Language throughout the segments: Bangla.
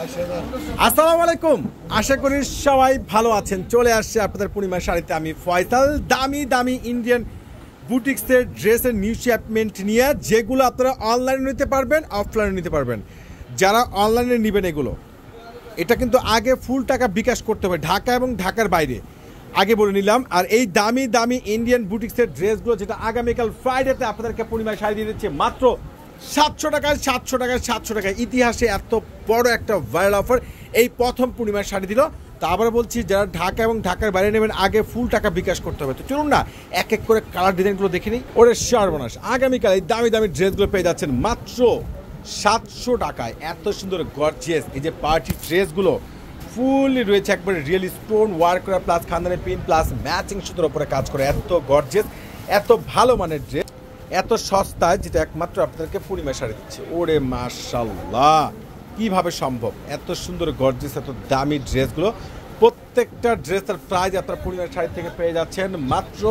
আসসালামু আলাইকুম, আশা করি সবাই ভালো আছেন। চলে আসছে আপনাদের পূর্ণিমা শাড়িতে আমি ফয়সাল, দামি দামি ইন্ডিয়ান বুটিক্সের ড্রেসের নিউ শিপমেন্ট নিয়ে, যেগুলো আপনারা অনলাইনে নিতে পারবেন, অফলাইনে নিতে পারবেন। যারা অনলাইনে নেবেন এগুলো, এটা কিন্তু আগে ফুল টাকা বিকাশ করতে হবে ঢাকা এবং ঢাকার বাইরে, আগে বলে নিলাম। আর এই দামি দামি ইন্ডিয়ান বুটিক্সের ড্রেসগুলো যেটা আগামীকাল ফ্রাইডেতে আপনাদেরকে পূর্ণিমা শাড়ি দিয়ে দিচ্ছে মাত্র 700 টাকায় 700 টাকায়। ইতিহাসে এত বড় একটা ভাইরাল অফার এই প্রথম পূর্ণিমার শাড়ি দিল। তা আবার বলছি, যারা ঢাকা এবং ঢাকার বাইরে নেবেন আগে ফুল টাকা বিকাশ করতে হবে। তো চলুন না এক এক করে কালার ডিজাইনগুলো দেখে নিই। ওরে সর্বনাশ, আগামীকাল এই দামি দামি ড্রেসগুলো পেয়ে যাচ্ছেন মাত্র 700 টাকায়। এত সুন্দর গর্জিয়াস এই যে পার্টি ড্রেসগুলো ফুললি রয়েছে, একবারে রিয়েল স্টোন ওয়ার্ক করা, প্লাস খানদানি পিন, প্লাস ম্যাচিং সুতোর উপরে কাজ করে। এত গর্জিয়াস, এত ভালো মানের ড্রেস, এত সস্তায়, যেটা একমাত্র আপনাদেরকে পূর্ণিমা শাড়ি দিচ্ছে। ওরে মাশাআল্লাহ, কিভাবে সম্ভব এত সুন্দর গর্জিয়াস এত দামি ড্রেসগুলো? প্রত্যেকটা ড্রেসের প্রাইস আপনারা পূর্ণিমা শাড়ি থেকে পেয়ে যাচ্ছেন মাত্র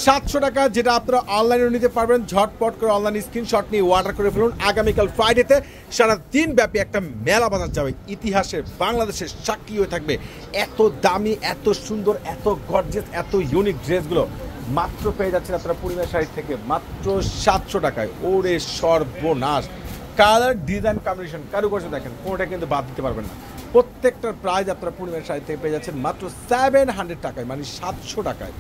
700 টাকা, যেটা আপনারা অনলাইনে নিতে পারবেন। ঝটপট করে অনলাইন স্ক্রিনশট নিয়ে অর্ডার করে ফেলুন। আগামীকাল ফ্রাইডেতে সারা দিন ব্যাপী একটা মেলা বাজার যাবে, ইতিহাসের বাংলাদেশের সাক্ষী হয়ে থাকবে। এত দামি, এত সুন্দর, এত গর্জিয়াস, এত ইউনিক ড্রেসগুলো মাত্র পেয়ে যাচ্ছেন আপনারা পূর্ণিমা শাড়ি থেকে মাত্র 700 টাকায়। ওরে সর্বনাশ, কালার ডিজাইন কম্বিনেশন কারুকার্য দেখেন, কোনোটা কিন্তু বাদ দিতে পারবেন না। প্রত্যেকটার প্রাইস আপনারা পূর্ণিমা শাড়ি থেকে পেয়ে যাচ্ছেন মাত্র 700 টাকায়, মানে 700 টাকায়।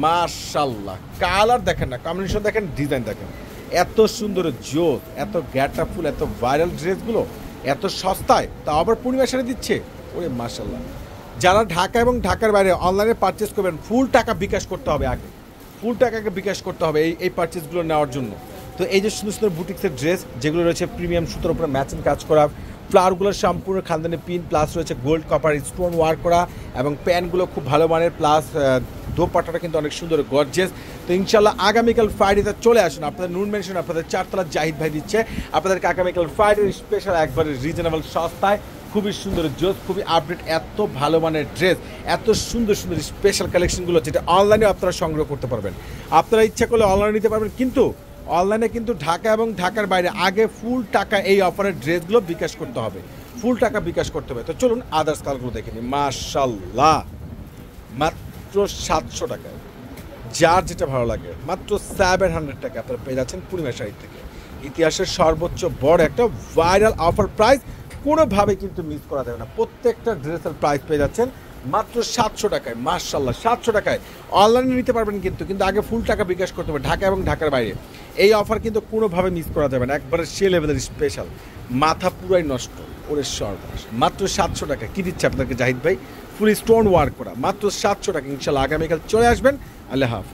মাশাআল্লাহ, কালার দেখেন না, কম্বিনেশন দেখেন, ডিজাইন দেখেন, এত সুন্দর জোস, এত গ্যাটাফুল, এত ভাইরাল ড্রেসগুলো এত সস্তায়, তা আবার পূর্ণিমা শাড়ি দিচ্ছে। ওরে মাশাআল্লাহ, যারা ঢাকা এবং ঢাকার বাইরে অনলাইনে পারচেস করবেন ফুল টাকা বিকাশ করতে হবে, আগে ফুল টাকাকে বিকাশ করতে হবে এই পারচেসগুলো নেওয়ার জন্য। তো এই যে সুন্দর সুন্দর বুটিক্সের ড্রেস যেগুলো রয়েছে প্রিমিয়াম সুতোর উপরে ম্যাচিং কাজ করা, ফ্লাওয়ারগুলোর সম্পূর্ণ খানদানি পিন, প্লাস রয়েছে গোল্ড কপার স্টোন ওয়ার্ক করা, এবং প্যান্টগুলো খুব ভালো মানের, প্লাস দোপাট্টাটা কিন্তু অনেক সুন্দর গর্জিয়াস। তো ইনশাল্লাহ আগামীকাল ফ্রাইডেতে চলে আসুন। আপনাদের নুন মেনশন আপনাদের 4 তলা জাহিদ ভাই দিচ্ছে আপনাদেরকে আগামীকাল ফ্রাইডে স্পেশাল একবারে রিজনেবল সস্তায়, খুবই সুন্দর জোস, খুবই আপডেট, এত ভালো মানের ড্রেস, এত সুন্দর সুন্দর স্পেশাল কালেকশনগুলো যেটা অনলাইনে আপনারা সংগ্রহ করতে পারবেন। আপনারা ইচ্ছা করলে অনলাইনে নিতে পারবেন, কিন্তু অনলাইনে কিন্তু ঢাকা এবং ঢাকার বাইরে আগে ফুল টাকা এই অফারের ড্রেসগুলো বিকাশ করতে হবে, ফুল টাকা বিকাশ করতে হবে। তো চলুন আদার্স কালারগুলো দেখে নিই। মাশাআল্লাহ, মাত্র 700 টাকায়, যার যেটা ভালো লাগে মাত্র 700 টাকা আপনারা পেয়ে যাচ্ছেন পূর্ণিমা শাড়ি থেকে। ইতিহাসের সর্বোচ্চ বড় একটা ভাইরাল অফার প্রাইস, কোনোভাবে কিন্তু মিস করা যাবে না। প্রত্যেকটা ড্রেসের প্রাইস পেয়ে যাচ্ছেন মাত্র 700 টাকায়। মাশাআল্লাহ, 700 টাকায় অনলাইনে নিতে পারবেন, কিন্তু আগে ফুল টাকা বিকাশ করতে হবে ঢাকা এবং ঢাকার বাইরে। এই অফার কিন্তু কোনোভাবে মিস করা যাবে না, একবারে সে লেভেলের স্পেশাল, মাথা পুরাই নষ্ট। ওরে সর্বনাশ, মাত্র 700 টাকা। কী দিচ্ছে আপনাকে জাহিদ ভাই? ফুল স্টোন ওয়ার্ক করা, মাত্র 700 টাকা। ইনশাল্লাহ আগামীকাল চলে আসবেন। আল্লাহ হাফেজ।